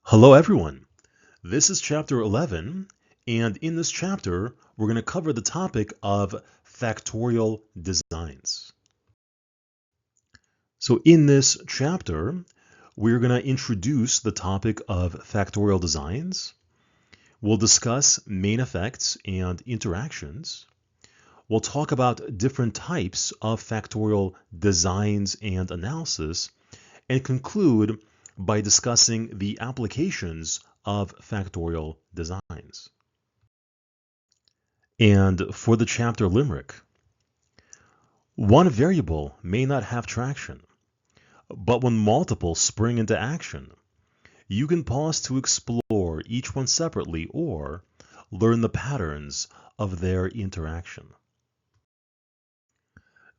Hello, everyone. This is chapter 11, and in this chapter, we're going to cover the topic of factorial designs. So, in this chapter, we're going to introduce the topic of factorial designs. We'll discuss main effects and interactions. We'll talk about different types of factorial designs and analysis, and conclude by discussing the applications of factorial designs. And for the chapter limerick, one variable may not have traction, but when multiple spring into action, you can pause to explore each one separately or learn the patterns of their interaction.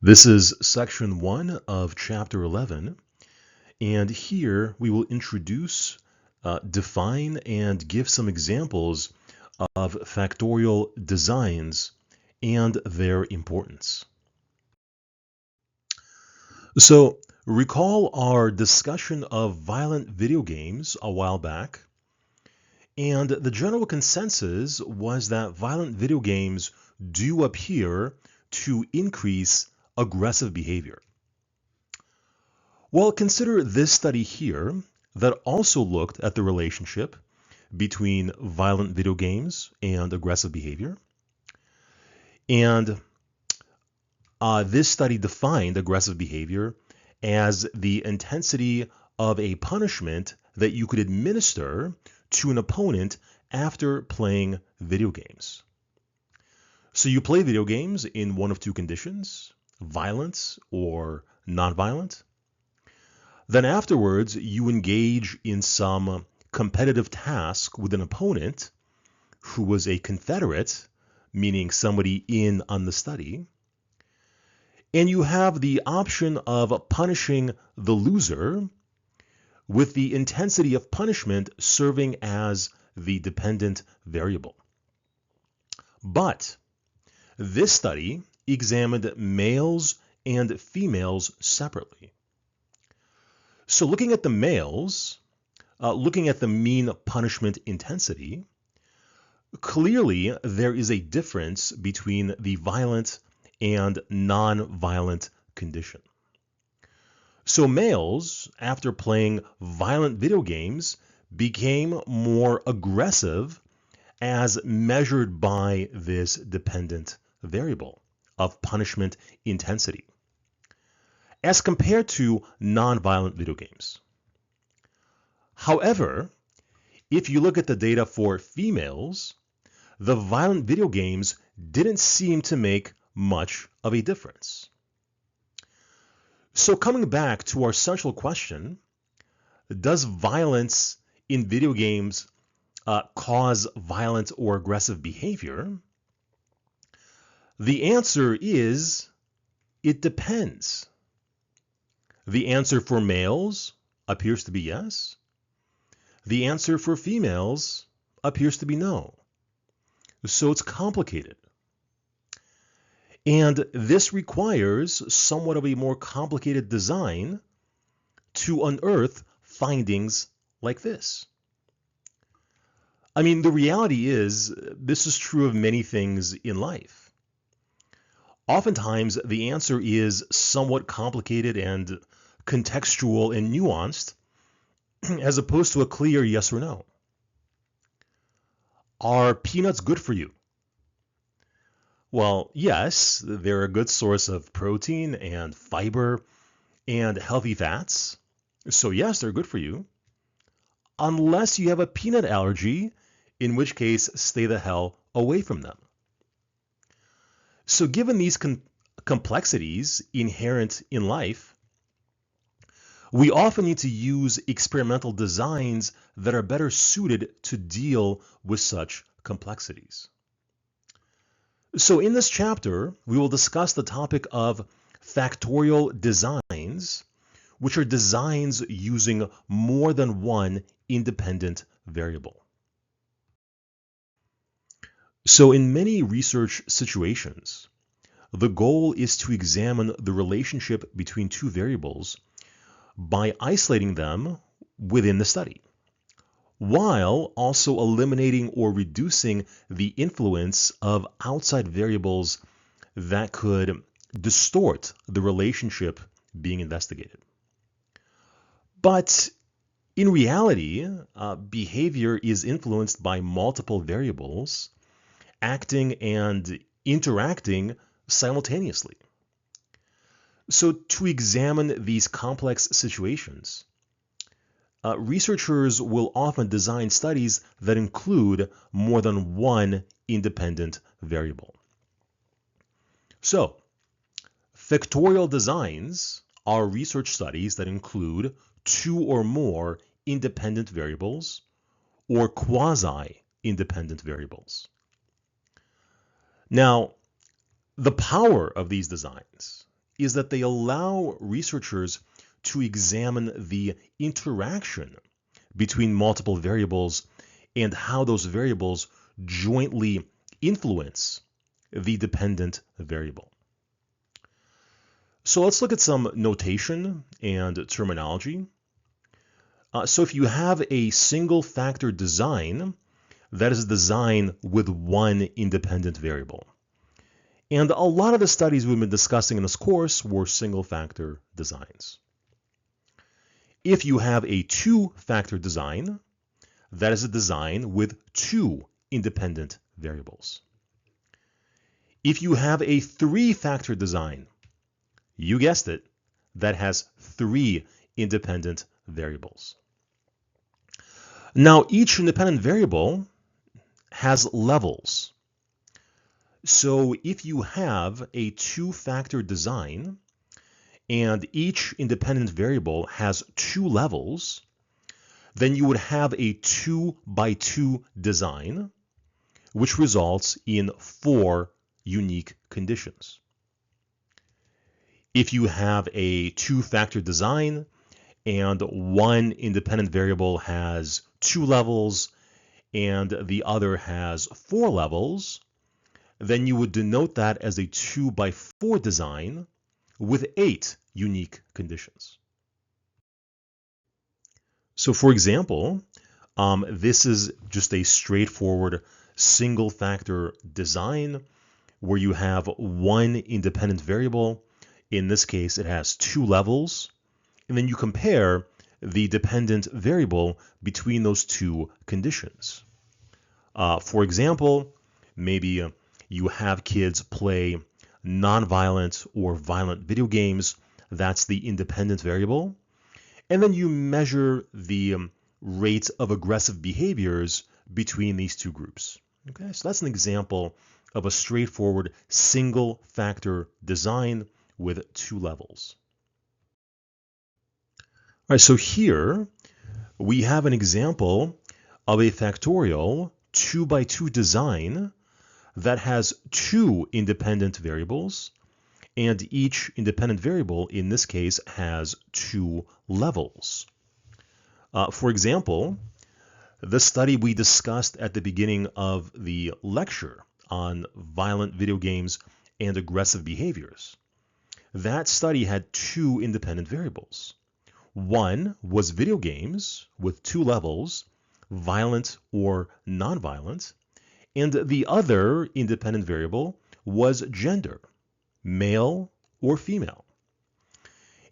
This is section 1 of chapter 11, and here we will introduce, define, and give some examples of factorial designs and their importance. So, recall our discussion of violent video games a while back, and the general consensus was that violent video games do appear to increase aggressive behavior. Well, consider this study here that also looked at the relationship between violent video games and aggressive behavior. And this study defined aggressive behavior as the intensity of a punishment that you could administer to an opponent after playing video games. So you play video games in one of two conditions, violent or nonviolent. Then afterwards, you engage in some competitive task with an opponent who was a confederate, meaning somebody in on the study, and you have the option of punishing the loser with the intensity of punishment serving as the dependent variable. But this study examined males and females separately. So looking at the males, looking at the mean punishment intensity, clearly there is a difference between the violent and non-violent condition. So males, after playing violent video games, became more aggressive as measured by this dependent variable of punishment intensity, as compared to non-violent video games. However, if you look at the data for females, the violent video games didn't seem to make much of a difference. So coming back to our central question, does violence in video games cause violent or aggressive behavior? The answer is, it depends. The answer for males appears to be yes. The answer for females appears to be no. So it's complicated. And this requires somewhat of a more complicated design to unearth findings like this. I mean, the reality is, this is true of many things in life. Oftentimes, the answer is somewhat complicated and contextual and nuanced, as opposed to a clear yes or no. Are peanuts good for you? Well, yes, they're a good source of protein and fiber and healthy fats. So yes, they're good for you. Unless you have a peanut allergy, in which case stay the hell away from them. So given these complexities inherent in life, we often need to use experimental designs that are better suited to deal with such complexities. So in this chapter, we will discuss the topic of factorial designs, which are designs using more than one independent variable. So in many research situations, the goal is to examine the relationship between two variables by isolating them within the study, while also eliminating or reducing the influence of outside variables that could distort the relationship being investigated. But in reality, behavior is influenced by multiple variables acting and interacting simultaneously. So to examine these complex situations, researchers will often design studies that include more than one independent variable. So, factorial designs are research studies that include two or more independent variables or quasi-independent variables. Now, the power of these designs is that they allow researchers to examine the interaction between multiple variables and how those variables jointly influence the dependent variable. So let's look at some notation and terminology. So if you have a single factor design, that is a design with one independent variable. And a lot of the studies we've been discussing in this course were single factor designs. If you have a two-factor design, that is a design with two independent variables. If you have a three-factor design, you guessed it, that has three independent variables. Now, each independent variable has levels. So if you have a two-factor design and each independent variable has two levels, then you would have a 2-by-2 design, which results in 4 unique conditions. If you have a two-factor design and one independent variable has 2 levels and the other has 4 levels, then you would denote that as a 2-by-4 design with 8 unique conditions. So for example, this is just a straightforward single factor design where you have one independent variable. In this case, it has 2 levels, and then you compare the dependent variable between those 2 conditions. For example, maybe you have kids play non-violent or violent video games. That's the independent variable. And then you measure the rate of aggressive behaviors between these 2 groups. Okay, so that's an example of a straightforward single factor design with 2 levels. All right, so here we have an example of a factorial 2-by-2 design that has 2 independent variables, and each independent variable in this case has 2 levels. For example, the study we discussed at the beginning of the lecture on violent video games and aggressive behaviors, that study had 2 independent variables. One was video games with 2 levels, violent or non-violent, and the other independent variable was gender, male or female.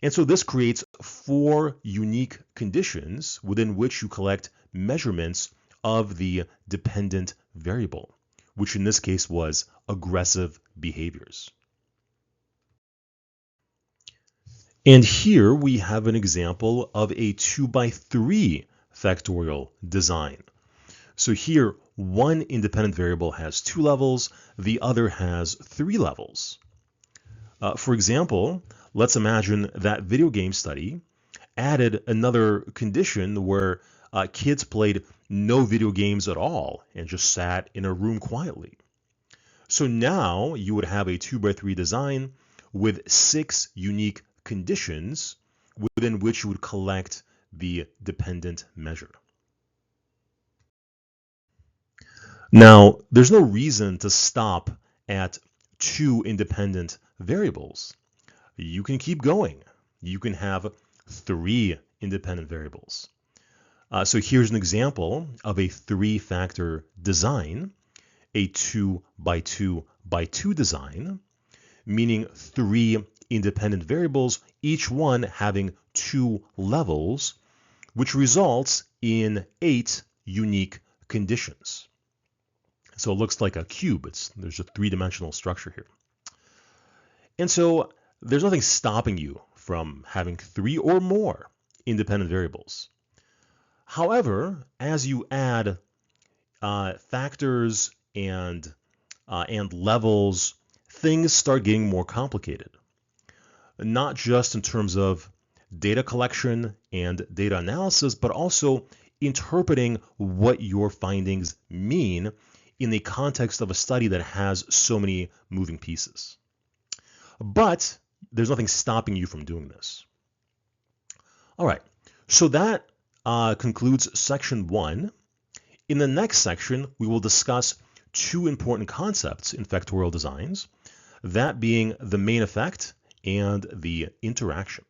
And so this creates 4 unique conditions within which you collect measurements of the dependent variable, which in this case was aggressive behaviors. And here we have an example of a 2-by-3 factorial design. So here, one independent variable has 2 levels, the other has 3 levels. For example, let's imagine that video game study added another condition where kids played no video games at all and just sat in a room quietly. So now you would have a 2-by-3 design with 6 unique conditions within which you would collect the dependent measure. Now, there's no reason to stop at 2 independent variables. You can keep going. You can have 3 independent variables. So here's an example of a 3-factor design, a 2 by 2 by 2 design, meaning 3 independent variables, each one having 2 levels, which results in 8 unique conditions. So it looks like a cube. There's a 3-dimensional structure here. And so there's nothing stopping you from having 3 or more independent variables. However, as you add factors and levels, things start getting more complicated. Not just in terms of data collection and data analysis, but also interpreting what your findings mean in the context of a study that has so many moving pieces. But there's nothing stopping you from doing this. All right, so that concludes section 1. In the next section, we will discuss 2 important concepts in factorial designs, that being the main effect and the interaction.